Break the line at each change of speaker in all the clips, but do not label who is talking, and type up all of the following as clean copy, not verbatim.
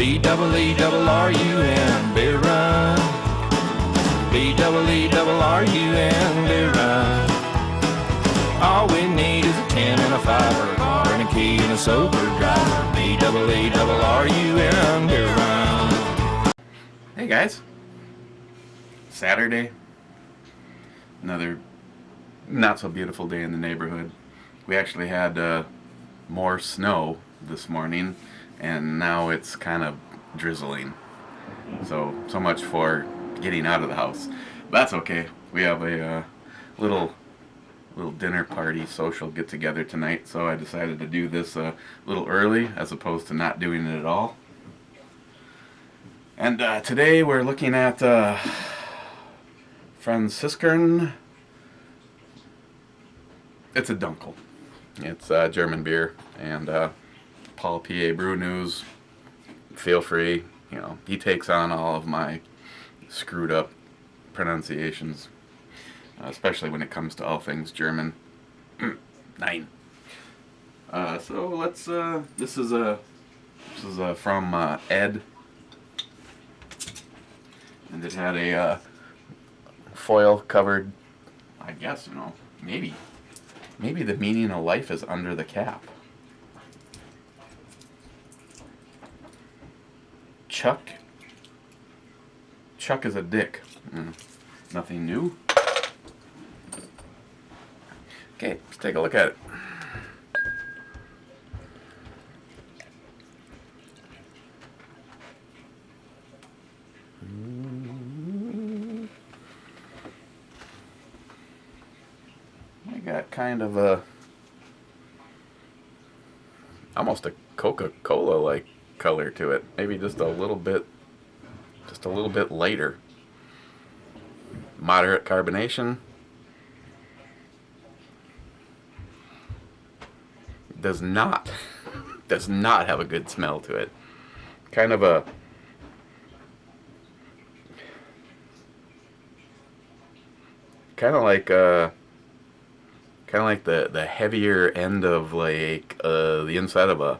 BEERUN, beer run. BEERUN, beer run. All we need is a 10 and a 5 or a car and a key and a sober driver. BEERUN, beer run.
Hey guys, Saturday, another not so beautiful day in the neighborhood. We actually had more snow this morning, and now it's kind of drizzling. So much for getting out of the house. But that's okay. We have a little dinner party, social get together tonight, so I decided to do this a little early as opposed to not doing it at all. And today we're looking at Franziskaner. It's a Dunkel. It's German beer, and Paul PA Brew News, feel free. You know, he takes on all of my screwed up pronunciations, especially when it comes to all things German. Nine. So let's. This is from Ed, and it had a foil covered. I guess, you know, maybe the meaning of life is under the cap. Chuck is a dick. Nothing new. Okay, let's take a look at it. I got kind of a almost a Coca-Cola like color to it. Maybe just a little bit lighter. Moderate carbonation. Does not have a good smell to it. Kind of like the heavier end of like the inside of a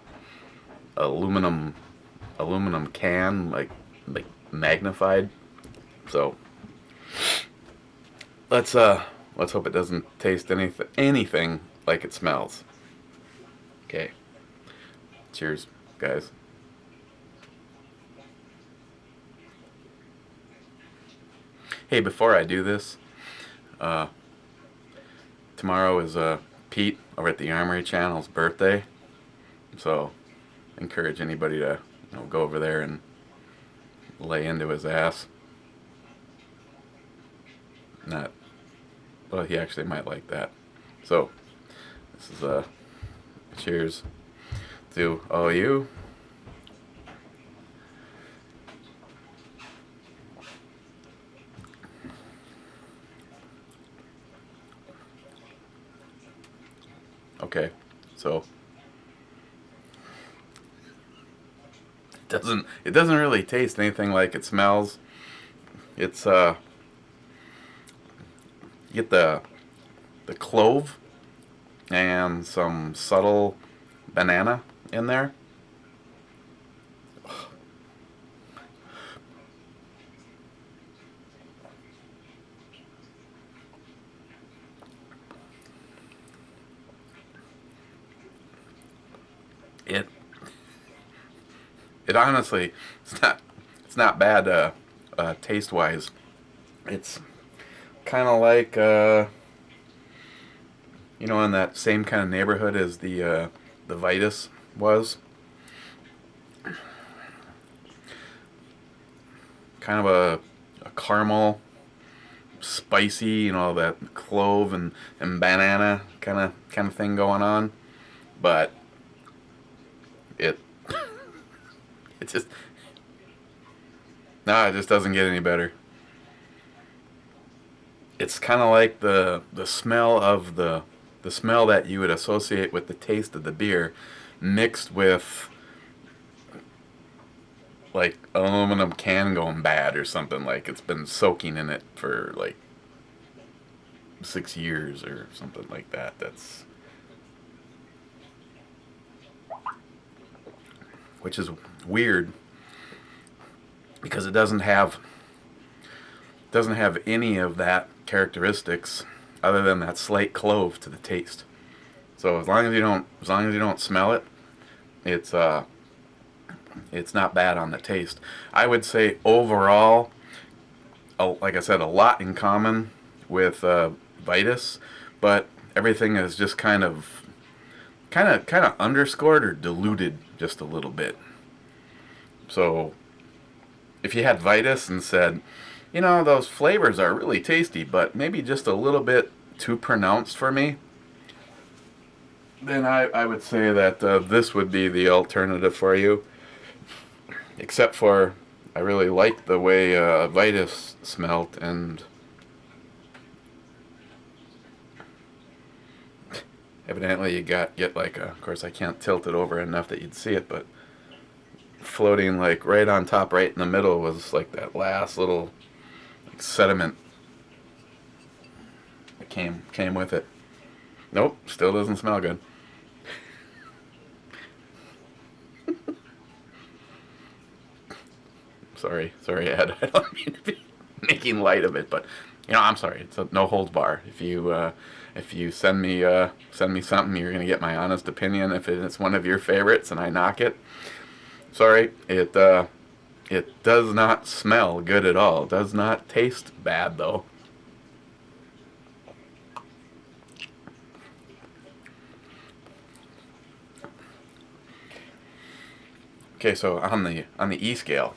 aluminum can, like magnified. So let's hope it doesn't taste anything like it smells. Okay. Cheers, guys. Hey, before I do this, tomorrow is Pete over at the Armory Channel's birthday, so encourage anybody to, you know, go over there and lay into his ass. Well, he actually might like that. So this is cheers to all you. Okay, so it doesn't really taste anything like it smells. It's you get the clove and some subtle banana in there. It honestly, it's not bad taste wise. It's kind of like you know, in that same kind of neighborhood as the Vitus was. Kind of a caramel, spicy, you know, that clove and banana kind of thing going on, but it just it just doesn't get any better. It's kind of like the smell of the smell that you would associate with the taste of the beer, mixed with like aluminum can going bad or something, like it's been soaking in it for like 6 years or something like that. That's, which is weird because it doesn't have any of that characteristics other than that slight clove to the taste. So as long as you don't smell it, it's not bad on the taste. I would say overall, like I said, a lot in common with Vitus, but everything is just kind of underscored or diluted just a little bit. So if you had Vitus and said, you know, those flavors are really tasty, but maybe just a little bit too pronounced for me, then I would say that this would be the alternative for you. Except for, I really liked the way Vitus smelt, and evidently you get like of course I can't tilt it over enough that you'd see it, but floating like right on top, right in the middle, was like that last little like sediment that came with it. Nope, still doesn't smell good. Sorry, Ed. I don't mean to be making light of it, but you know, I'm sorry. It's a no holds bar. If you send me something, you're gonna get my honest opinion. If it's one of your favorites and I knock it, sorry, it does not smell good at all. It does not taste bad though. Okay, so on the E scale,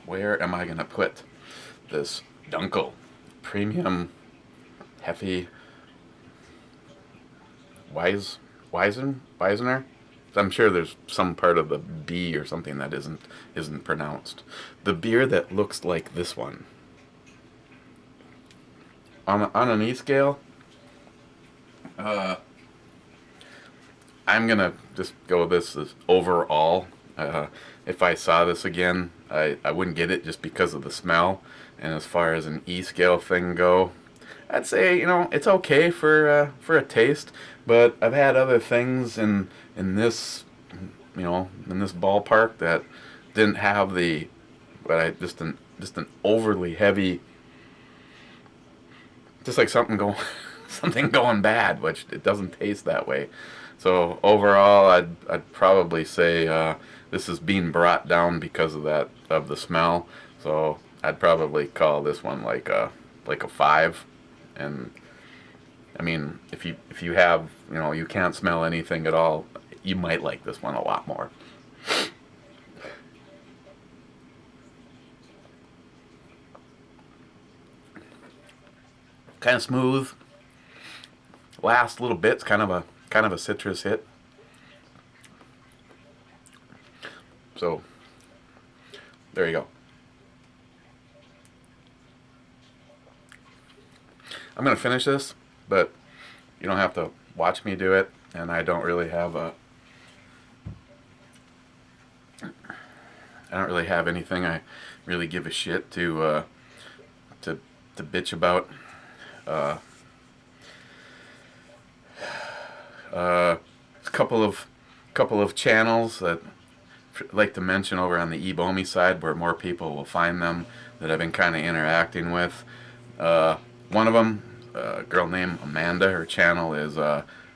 where am I going to put this Dunkel premium Hefe Weisener? I'm sure there's some part of the B or something that isn't pronounced. The beer that looks like this one. On an E scale, I'm going to just go with this as overall. If I saw this again, I wouldn't get it just because of the smell. And as far as an E scale thing go, I'd say, you know, it's okay for a taste, but I've had other things in this, you know, in this ballpark that didn't have just an overly heavy, just like something going bad, which it doesn't taste that way. So overall, I'd probably say this is being brought down because of the smell. So I'd probably call this one like a 5. And I mean, if you have, you know, you can't smell anything at all, you might like this one a lot more. Kind of smooth. Last little bit's kind of a citrus hit. So there you go. I'm gonna finish this, but you don't have to watch me do it, and I don't really have anything I really give a shit to bitch about. A couple of channels that I'd like to mention over on the eBomi side, where more people will find them, that I've been kind of interacting with. One of them, a girl named Amanda, her channel is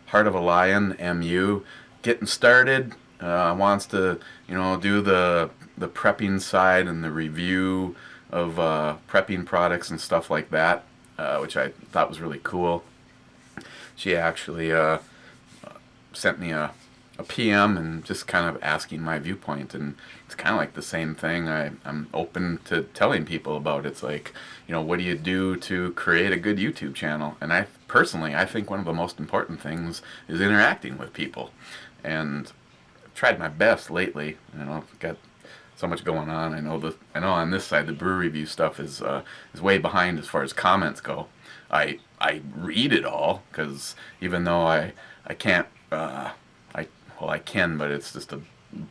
HeartofaLion MU. Getting started, wants to, you know, do the prepping side and the review of prepping products and stuff like that, which I thought was really cool. She actually sent me a PM and just kind of asking my viewpoint, and it's kind of like the same thing I'm open to telling people about. It's like, you know, what do you do to create a good YouTube channel? And I think one of the most important things is interacting with people, and I've tried my best lately. You know, I've got so much going on. I know on this side the brew review stuff is way behind as far as comments go. I read it all, because even though I can't, I can, but it's just a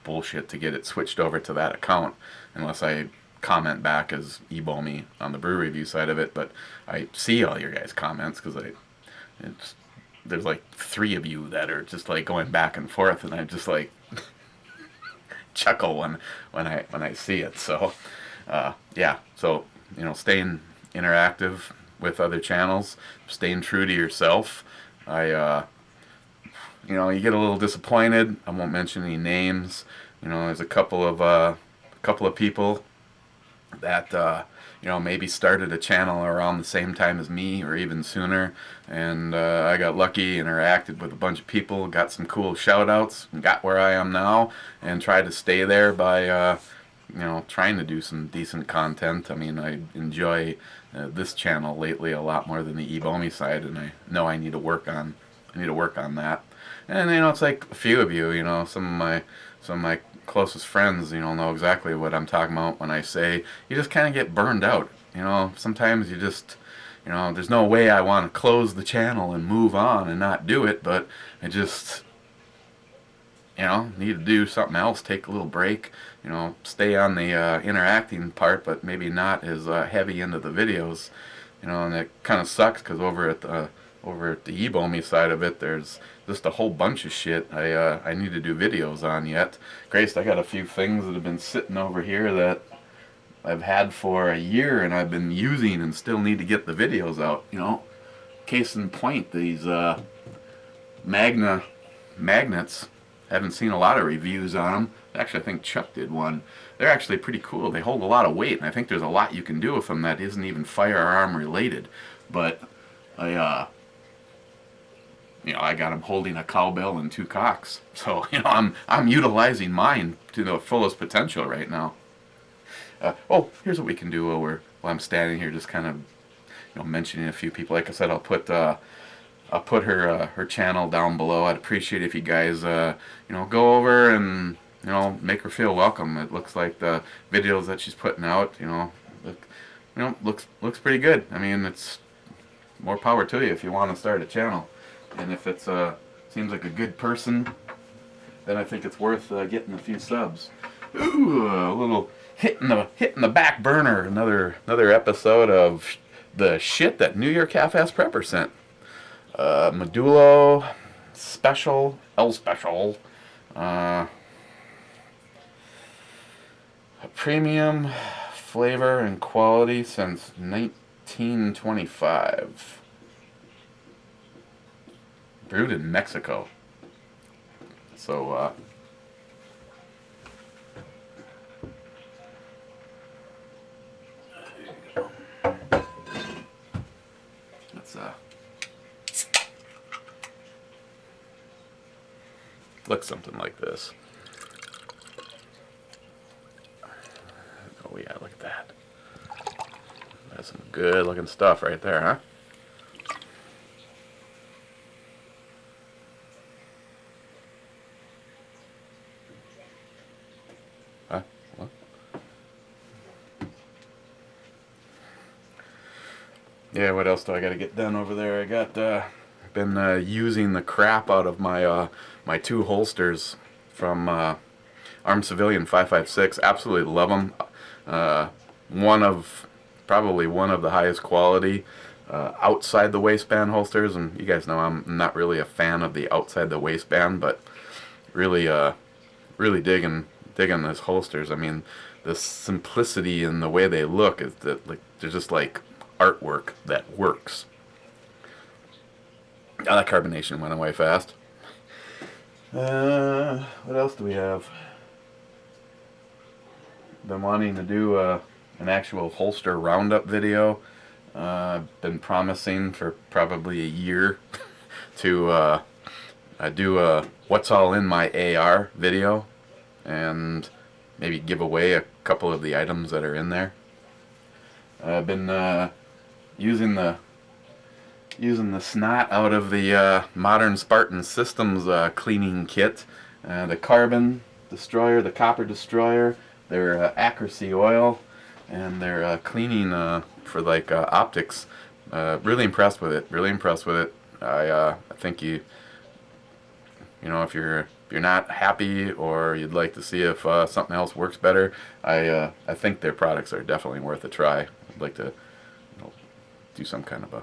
bullshit to get it switched over to that account unless I comment back as eBomi on the brew review side of it. But I see all your guys' comments, because there's like 3 of you that are just like going back and forth, and I'm just like chuckle when I see it. So yeah, so staying interactive with other channels, staying true to yourself. You get a little disappointed. I won't mention any names. There's a couple of people that maybe started a channel around the same time as me or even sooner, and I got lucky, interacted with a bunch of people, got some cool shoutouts, got where I am now, and tried to stay there by trying to do some decent content. I mean, I enjoy this channel lately a lot more than the Ebomi side, and I know I need to work on that. And it's like a few of you, some of my closest friends, know exactly what I'm talking about when I say you just kind of get burned out. Sometimes you just, there's no way I want to close the channel and move on and not do it, but I just, need to do something else, take a little break, stay on the interacting part, but maybe not as heavy into the videos, and it kind of sucks because over at the Ebomi side of it, there's just a whole bunch of shit I need to do videos on yet. Grace, I got a few things that have been sitting over here that I've had for a year and I've been using and still need to get the videos out. Case in point, these magnets. Haven't seen a lot of reviews on them. Actually, I think Chuck did one. They're actually pretty cool. They hold a lot of weight, and I think there's a lot you can do with them that isn't even firearm related. But I got them holding a cowbell and 2 cocks. So I'm utilizing mine to the fullest potential right now. Here's what we can do while I'm standing here, just kind of mentioning a few people. Like I said, I'll put her channel down below. I'd appreciate if you guys go over and make her feel welcome. It looks like the videos that she's putting out looks pretty good. I mean, it's more power to you if you want to start a channel, and if it's seems like a good person, then I think it's worth getting a few subs. Ooh, a little hitting the back burner. Another episode of the shit that New York Half-Ass Prepper sent. Medulo Special, L Special, a premium flavor and quality since 1925. Brewed in Mexico. So, let's looks something like this. Oh yeah, look at that. That's some good looking stuff right there, huh? Huh? What? Yeah, what else do I gotta get done over there? I got been using the crap out of my my 2 holsters from Armed Civilian 5.56. Absolutely love them. Probably one of the highest quality outside the waistband holsters, and you guys know I'm not really a fan of the outside the waistband, but really really digging these holsters. I mean, the simplicity and the way they look is that they're just like artwork that works. Oh, that carbonation went away fast. What else do we have? Been wanting to do an actual holster roundup video. Been promising for probably a year to do a what's all in my AR video and maybe give away a couple of the items that are in there. I've been using the snot out of the Modern Spartan Systems cleaning kit, the Carbon Destroyer, the Copper Destroyer, their accuracy oil, and their cleaning for like optics. Really impressed with it. Really impressed with it. I think if you're not happy or you'd like to see if something else works better, I think their products are definitely worth a try. I'd like to do some kind of a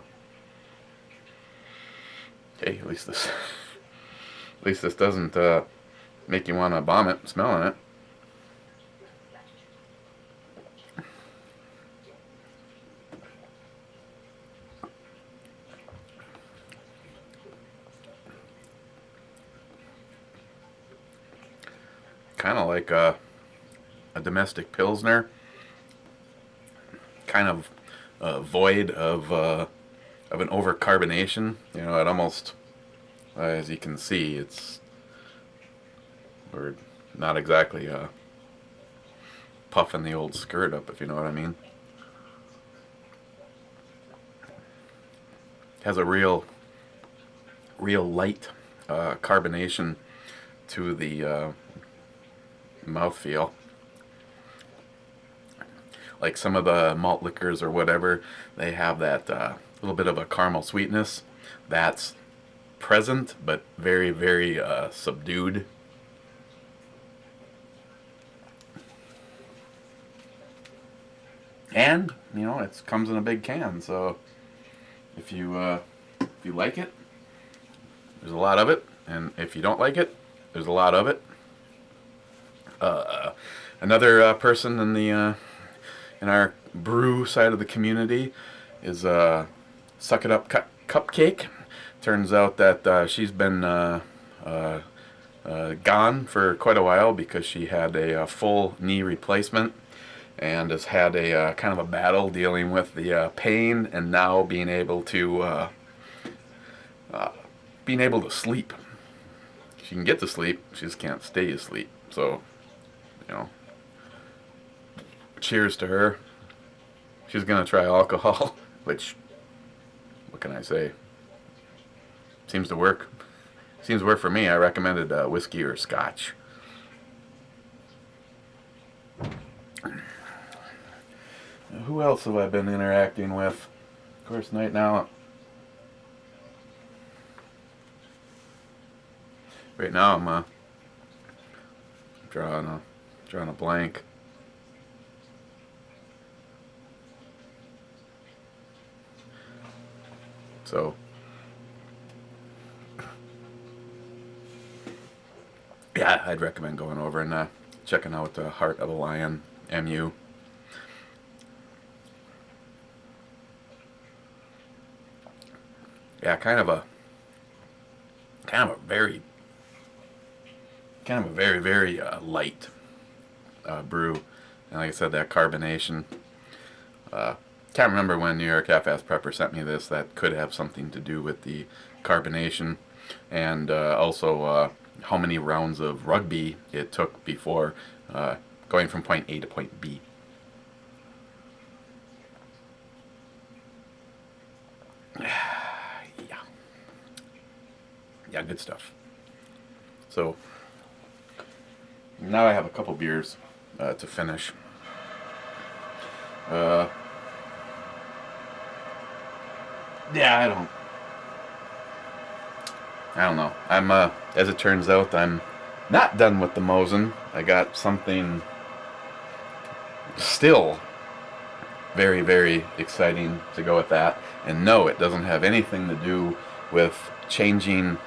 hey, at least this doesn't make you want to vomit smelling it. kind of like a domestic pilsner, kind of void of an overcarbonation. You know, it almost, as you can see, it's, we're not exactly puffing the old skirt up, if you know what I mean. Has a real light carbonation to the mouthfeel. Like some of the malt liquors or whatever, they have that little bit of a caramel sweetness that's present, but very, very subdued. And, you know, it comes in a big can, so if you like it, there's a lot of it, and if you don't like it, there's a lot of it. Another person in the in our brew side of the community is Suck It Up Cupcake. Turns out that she's been gone for quite a while because she had a full knee replacement and has had a kind of a battle dealing with the pain and now being able to sleep. She can get to sleep, she just can't stay asleep. So, you know, cheers to her. She's gonna try alcohol, which, what can I say? Seems to work. Seems to work for me. I recommended whiskey or scotch. Who else have I been interacting with? Of course, right now I'm drawing a blank. So yeah, I'd recommend going over and checking out HeartofaLion MU. Yeah, kind of a very light brew, and like I said, that carbonation. Can't remember when New York Half-Ass Prepper sent me this. That could have something to do with the carbonation, and also how many rounds of rugby it took before going from point A to point B. Yeah, good stuff. So now I have a couple beers to finish. Yeah, I don't know. I'm as it turns out, I'm not done with the Mosin. I got something still very, very exciting to go with that. And no, it doesn't have anything to do with changing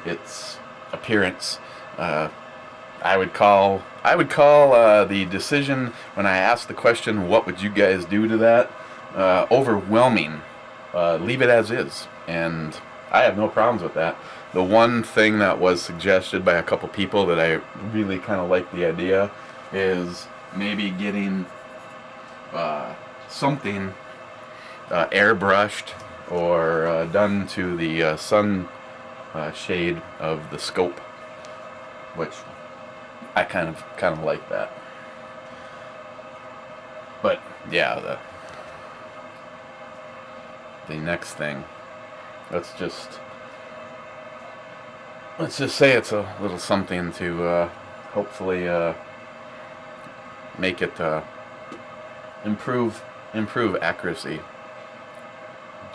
its appearance. I would call the decision when I asked the question, what would you guys do to that, overwhelming. Leave it as is, and I have no problems with that. The one thing that was suggested by a couple people that I really kind of like the idea is maybe getting something airbrushed or done to the sun shade of the scope, which I kind of like that. But yeah, the next thing, let's just say it's a little something to hopefully make it improve accuracy.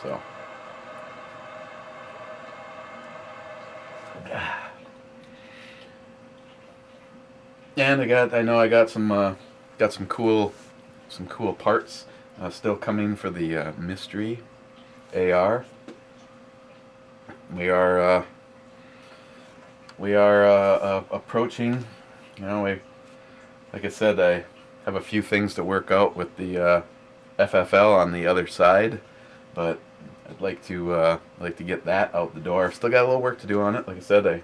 So and I know I got some cool parts still coming for the mystery AR. We are approaching. You know, like I said, I have a few things to work out with the FFL on the other side, but I'd like to get that out the door. Still got a little work to do on it. Like I said,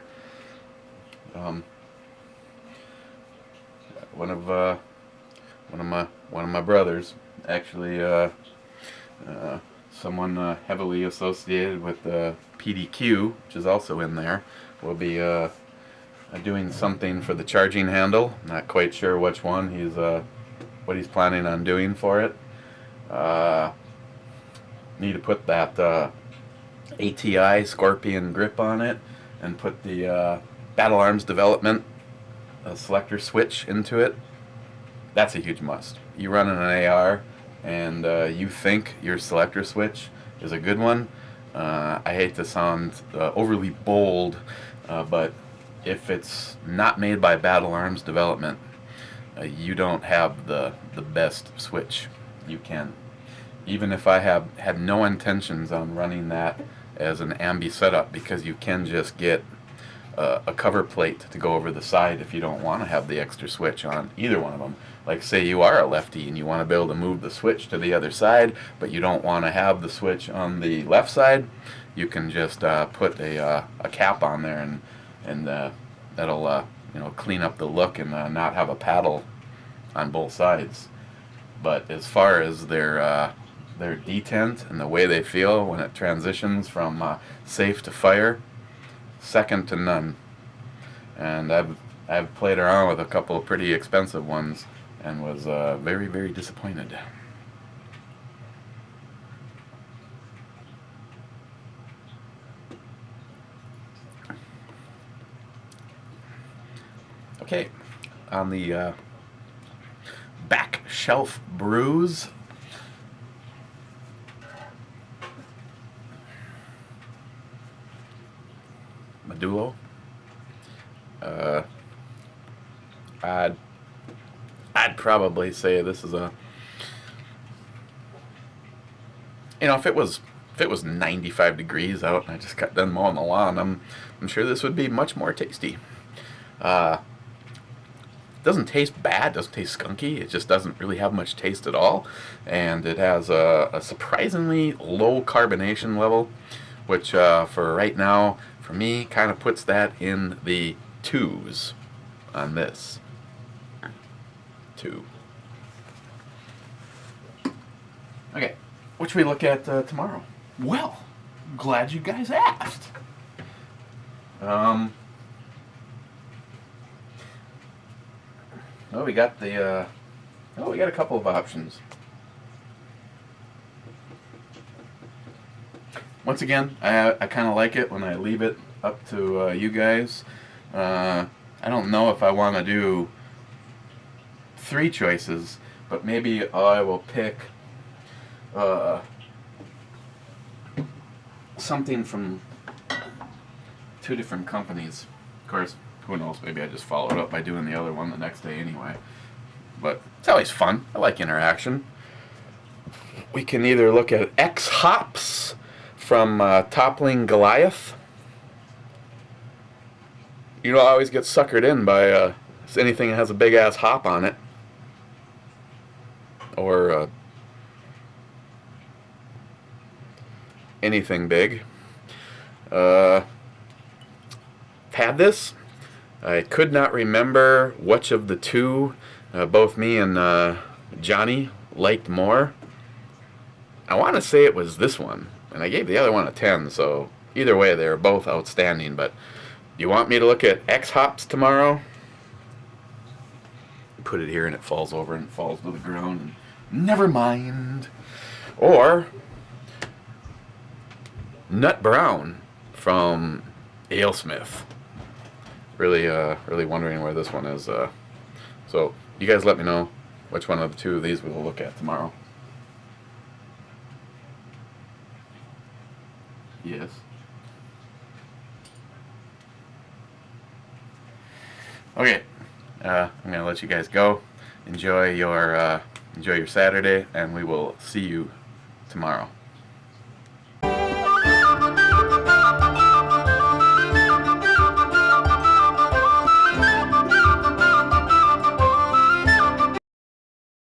one of my brothers, actually, someone heavily associated with PDQ, which is also in there, will be doing something for the charging handle. Not quite sure which one. What he's planning on doing for it. Need to put that ATI Scorpion grip on it, and put the Battle Arms Development selector switch into it. That's a huge must. You run an AR and you think your selector switch is a good one. I hate to sound overly bold, but if it's not made by Battle Arms Development, you don't have the best switch you can. Even if I had no intentions on running that as an ambi setup, because you can just get a cover plate to go over the side if you don't want to have the extra switch on either one of them. Like, say you are a lefty and you want to be able to move the switch to the other side, but you don't want to have the switch on the left side, you can just put a cap on there, and that'll clean up the look and not have a paddle on both sides. But as far as their detent and the way they feel when it transitions from safe to fire, second to none. And I've played around with a couple of pretty expensive ones and was very, very disappointed. Okay, on the back shelf brews, Medulo. I'd probably say this is a, if it was 95 degrees out and I just got done mowing the lawn, I'm sure this would be much more tasty. Doesn't taste bad, doesn't taste skunky, it just doesn't really have much taste at all, and it has a surprisingly low carbonation level, which for right now, for me, kind of puts that in the 2s on this. 2. Okay, what should we look at tomorrow?
Well, glad you guys asked.
Well, we got we got a couple of options. Once again, I kind of like it when I leave it up to you guys. I don't know if I want to do 3 choices, but maybe I will pick something from 2 different companies. Of course, who knows, maybe I just follow it up by doing the other one the next day anyway. But it's always fun. I like interaction. We can either look at X hops from Toppling Goliath. I always get suckered in by anything that has a big ass hop on it, or anything big. Had this. I could not remember which of the 2 both me and Johnny liked more. I want to say it was this one, and I gave the other one a 10, so either way they were both outstanding. But you want me to look at X hops tomorrow? Put it here and it falls over and falls to the ground, and never mind. Or Nut Brown from AleSmith. Really wondering where this one is. So you guys let me know which one of the 2 of these we'll look at tomorrow. Yes. Okay, I'm gonna let you guys go. Enjoy your Saturday, and we will see you tomorrow.